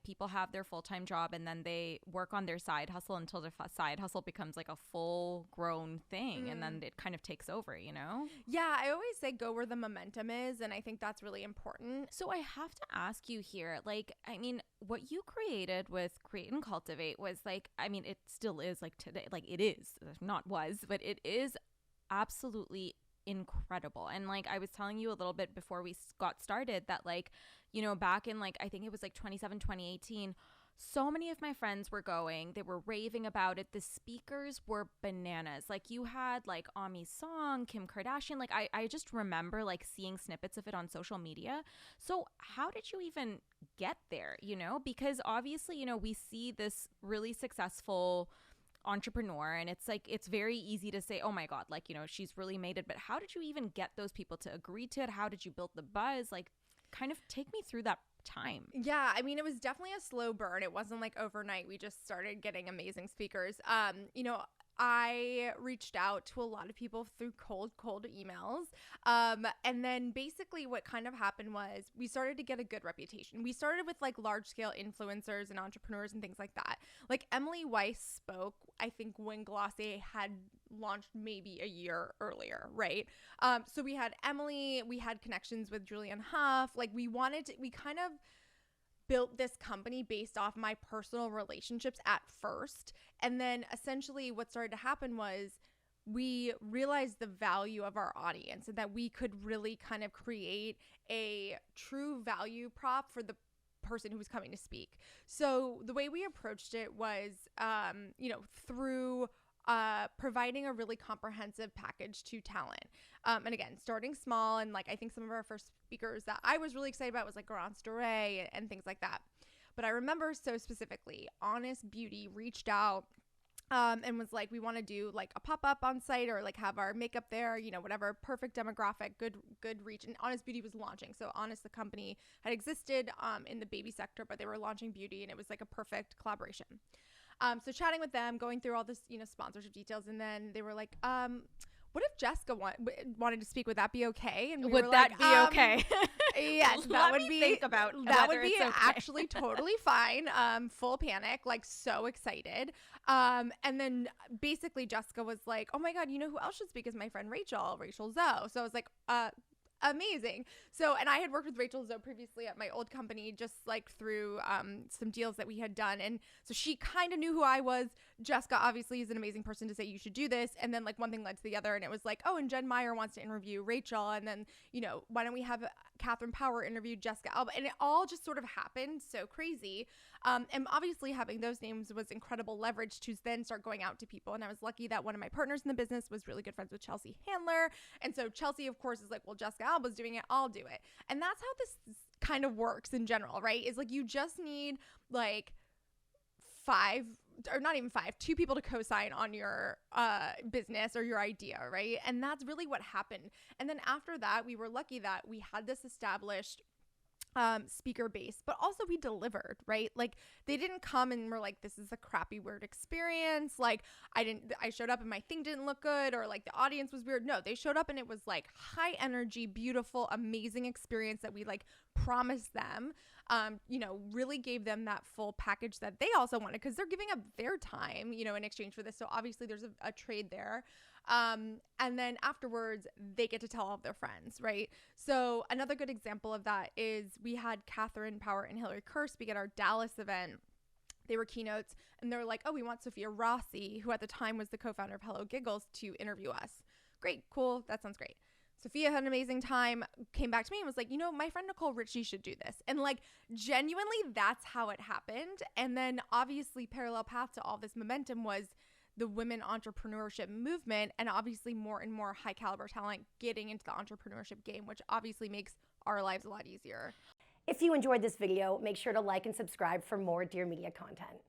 people have their full-time job and then they work on their side hustle until their side hustle becomes like a full-grown thing, and then it kind of takes over, you know? Yeah, I always say go where the momentum is, and I think that's really important. So I have to ask you here, like, I mean, what you created with Create and Cultivate was like, I mean, it still is like today, like it is, not was, but it is absolutely incredible. And like I was telling you a little bit before we got started that, like, you know, back in like I think it was like 2018, so many of my friends were going, they were raving about it. The speakers were bananas. Like you had like Ami's song, Kim Kardashian, like I just remember like seeing snippets of it on social media. So how did you even get there, you know? Because obviously, you know, we see this really successful entrepreneur and it's like it's very easy to say, oh my god, like, you know, she's really made it, but how did you even get those people to agree to it? How did you build the buzz? Like, kind of take me through that time. Yeah, I mean, it was definitely a slow burn. It wasn't like overnight we just started getting amazing speakers. You know, I reached out to a lot of people through cold emails. And then basically what kind of happened was we started to get a good reputation. We started with like large scale influencers and entrepreneurs and things like that. Like Emily Weiss spoke, I think, when Glossier had launched maybe a year earlier, right? So we had Emily, we had connections with Julianne Hough. Like we kind of built this company based off my personal relationships at first. And then essentially what started to happen was we realized the value of our audience and that we could really kind of create a true value prop for the person who was coming to speak. So the way we approached it was, you know, through providing a really comprehensive package to talent. And again, starting small, and like I think some of our first speakers that I was really excited about was like Garance Doré and things like that. But I remember so specifically, Honest Beauty reached out and was like, we want to do like a pop-up on site or like have our makeup there, you know, whatever, perfect demographic, good reach. And Honest Beauty was launching. So Honest, the company, had existed in the baby sector, but they were launching beauty, and it was like a perfect collaboration. So chatting with them, going through all this, you know, sponsorship details, and then they were like, what if Jessica wanted to speak? Would that be okay? And we would were that like, be okay? Yes, that would be think about that would whether be it's okay. actually totally fine. Full panic, like so excited. And then basically Jessica was like, oh my god, you know who else should speak is my friend Rachel Zoe. So I was like, amazing. So, and I had worked with Rachel Zoe previously at my old company, just like through some deals that we had done. And so she kind of knew who I was. Jessica obviously is an amazing person to say you should do this. And then like one thing led to the other, and it was like, oh, and Jen Meyer wants to interview Rachel. And then, you know, why don't we have Catherine Power interview Jessica Alba? And it all just sort of happened so crazy. And obviously having those names was incredible leverage to then start going out to people. And I was lucky that one of my partners in the business was really good friends with Chelsea Handler. And so Chelsea, of course, is like, well, Jessica Alba's doing it, I'll do it. And that's how this kind of works in general, right? Is like you just need like two people to co-sign on your business or your idea, right? And that's really what happened. And then after that, we were lucky that we had this established speaker base, but also we delivered, right? Like they didn't come and were like, this is a crappy, weird experience. Like I showed up and my thing didn't look good, or like the audience was weird. No, they showed up and it was like high energy, beautiful, amazing experience that we like promised them, you know, really gave them that full package that they also wanted, because they're giving up their time, you know, in exchange for this. So obviously there's a trade there. And then afterwards they get to tell all of their friends, right? So another good example of that is we had Catherine Power and Hillary Kerr speak at our Dallas event. They were keynotes, and they were like, oh, we want Sophia Rossi, who at the time was the co-founder of Hello Giggles, to interview us. Great, cool, that sounds great. Sophia had an amazing time, came back to me and was like, you know, my friend Nicole Richie should do this. And like, genuinely, that's how it happened. And then obviously parallel path to all this momentum was the women entrepreneurship movement, and obviously more and more high caliber talent getting into the entrepreneurship game, which obviously makes our lives a lot easier. If you enjoyed this video, make sure to like and subscribe for more Dear Media content.